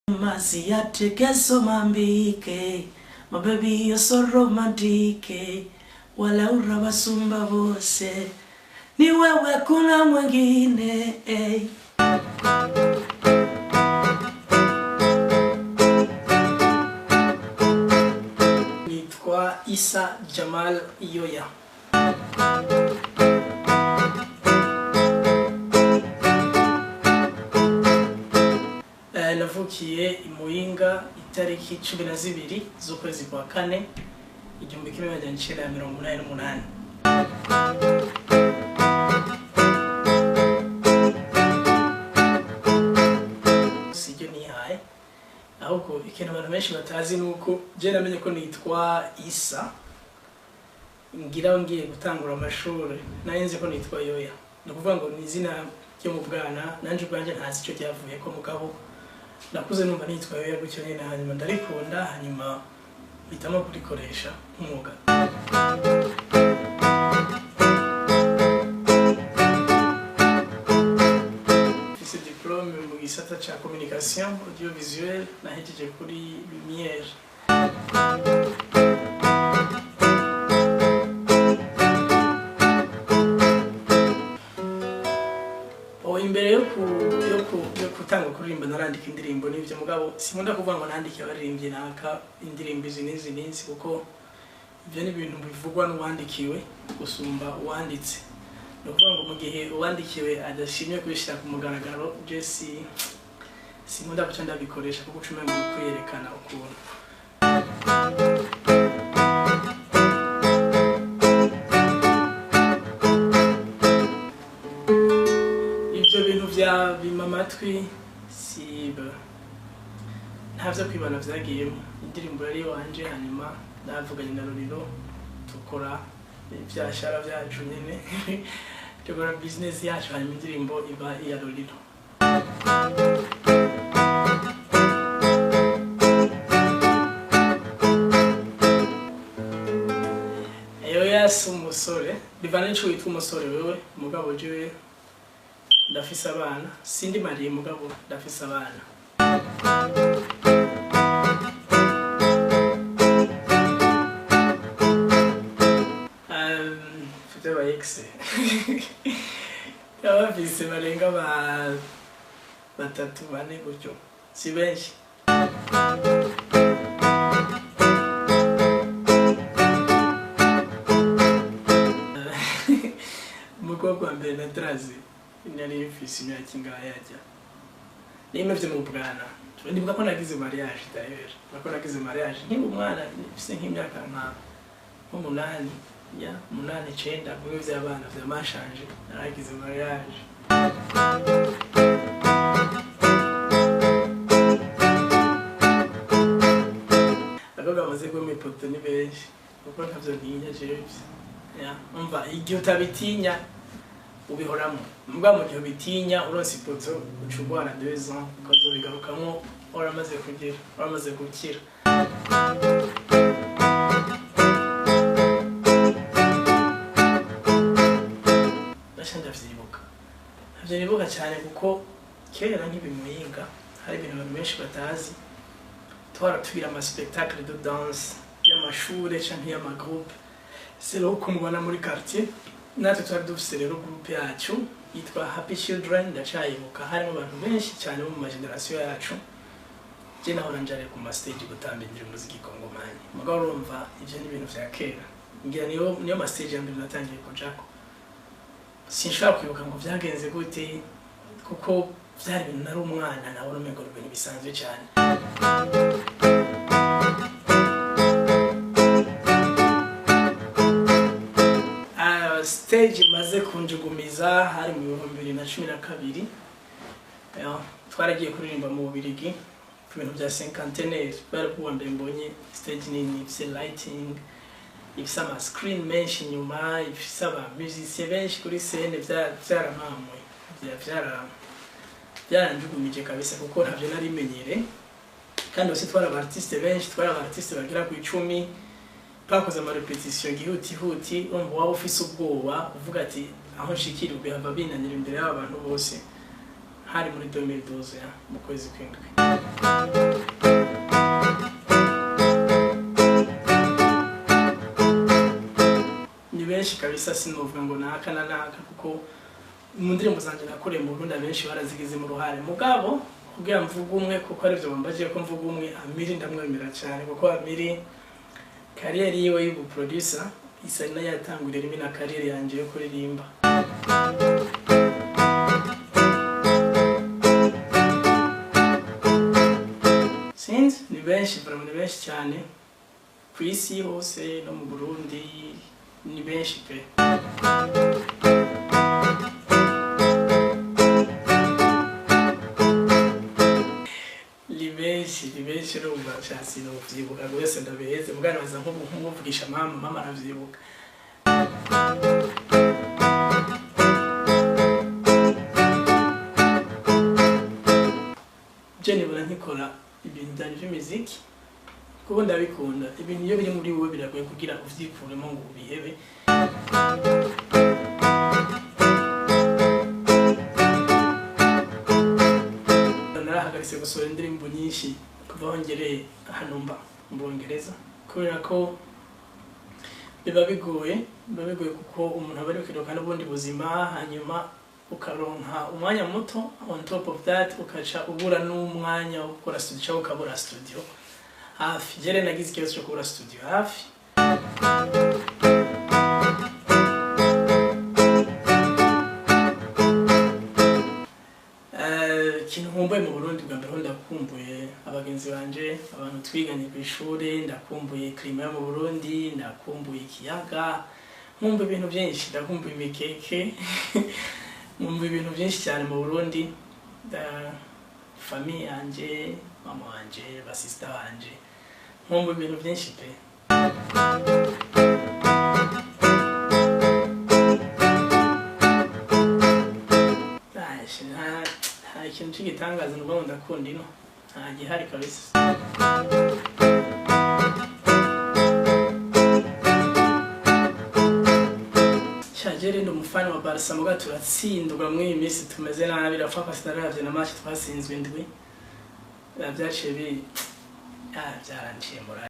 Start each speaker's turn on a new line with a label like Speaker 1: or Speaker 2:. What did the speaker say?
Speaker 1: Masi yateke so mambike, my baby you're so romantic, wala urabasumba bose, ni wewe kuna mwengine. Nitwa Issa Jamal Yoya. Navukiye i Muyinga itariki 12 z'ukwezi kwa kane 1988. Sijyo nihaye ahubwo ikintu abantu benshi batazi nuko je namenye ko nitwa Issa ngira ngiye gutangura amashuri nayenze ko nitwa Yoya, ndakuvuga ngo ni izina ryo mu bwana nanje ubwanje ntazi icyo cyavuye ko mugabo nakuze numva nitwa Yoya gutyo nyine, hanyuma ndarikunda, hanyuma bitamo kurikoresha nk'umwuga. Mfise diplôme mu gisata ca communication audiovisuelle nahejeje kuri Lumière. Imbere yo kutanga kuririmba narandika indirimbo n'ivyo, mugabo sinkunda kuvuga ngo nandike abaririmbyi naka indirimbo izi n'izi kuko ivyo ni ibintu bivugwa n'uwandikiwe gusumba uwanditse. No kuvuga ngo mu gihe uwandikiwe adashimye kubishira ku mugaragaro, je sinkunda guca ndabikoresha kuko ucume mu kwerekana ukuntu. Vya bimamatwi siba ntavyo kwibana vyagiyemo. Indirimbo yari wanje, hanyuma navuganye na Lolilo tukora ivyashara vyacu nyene tukora business yacu, hanyuma indirimbo iba iya Lolilo. Yoya si umusore bivana n'ico witwa umusore wewe, mugabo jewe ndafise abana, sindi mariye mugabo ndafise abana. Mfite ba ex abafise barenga batatu bane gutyo, si benshi. Umukobwa wa mbere natarazi nari mfise imyaka ingahe yajya nimevye mu bwana, ndibuka ko nagize mariage d'ailleurs, nako nagize mariage nkiri umwana mfise nk'imyaka nka 8 ya 8-9 bimwe vy'abana vyamashanje naragize mariage. Abagabo bamaze ko mipoto ni benshi kuko ntavyo ntinya jewe ya umva igihe utabitinya ubihoramo, mbwa mu gihe bitinya uronse ipoto ucugwana 2 ans ukazobigarukamo waramaze gukira. Ndavyibuka cyane kuko kera nk'ibimuyinga hari ibintu abantu benshi batazi, twaratubira ama spectacle de danse y'amashure canke y'amagroupe. C'est là ko mubona muri quartier natwe twari dufise rero groupe yacu yitwa Happy Children. Ndacayibuka harimo abantu benshi cyane bo mu generation yacu, je nahora njare ku ma stage gutamba indirimbo z'igikongomani, mugabo urumva ivyo ni ibintu vya kera, ngira niyo ma stage yambere natangiye kujako. Sinshaka kwibuka ngo vyagenze gute kuko vyari ibintu nari umwana nabona umengo ibintu bisanzwe cyane. Stage maze kunjugumiza hari mu 2012. Twaragiye kuririmba mu Bubiligi ku bintu bya 50th. Bari kuwa mbere mbonye stage nini, ifise lighting, ifise ama screen menshi nyuma, ifise aba musiciens benshi kuri scene, vyaramamwe byaranjugumije kabisa kuko ntavyo nari menyere, kandi bose twara aba artiste benshi, twara aba artiste bagira ku 10. Twakoze ama repetition gihuti umva waba ufise ubwoba uvuga ati aho nshikira ubihava binanira imbere y'abantu bose. Hari muri 2012 mu kwezi kw'indwi. benshi kabisa sinovuga ngo naka na naka kuko mu ndirimbo zanje nakoreye mu Burundi benshi barazigize mu ruhare mugabo kugira mvuga umwe kuko ari byo bambaje ko mvuga umwe Amiri ndamwemera cyane kuko Amiri career yiwe y'ubu producer isa na yatangurira rimwe na career yanje yo kuririmba. Sinzi ni benshi cyane ku isi hose no mu Burundi ni benshi pe. Libenshi rumva cyasi no vyibuka gwese ndabeheze mugana baza nk'umuvugisha mama aravyibuka. Jeni bora nkikora ibintu byanje by'imiziki kuko ndabikunda ibintu iyo biri muri wowe biragoye kugira uvyikuremo ngo ubihebe. Narahagaritse gusohora indirimbo nyinshi kuva aho ngereye hano mba mu Bwongereza kubera ko biba bigoye kuko umuntu aba ari kwiruka n'ubundi buzima hanyuma ukaronka umwanya muto on top of that ukaca ubura n'umwanya wo gukora studio cyangwa ukabura studio hafi. Jere nagize ikibazo cyo kubura studio hafi. Kintu nkumbuye mu Burundi bwa mbere ndakumbuye abagenzi banje abantu twiganye ku ishuri, ndakumbuye klima yo mu Burundi, ndakumbuye ikiyaga, nkumbuye ibintu byinshi, ndakumbuye imikeke nkumbuye ibintu byinshi cyane mu Burundi, famille yanje, mama wanje, ba sister wanje, nkumbuye ibintu byinshi pe. Ikintu cy'igitangaza n'ubwo ndakunda ino nta gihari kabisa. Jere ndi umufana wa Barca muga turatsindwa muri iyi minsi tumeze nabi rafa pasitaravye na match twasinzwe ndwi byaciye byarangiye muri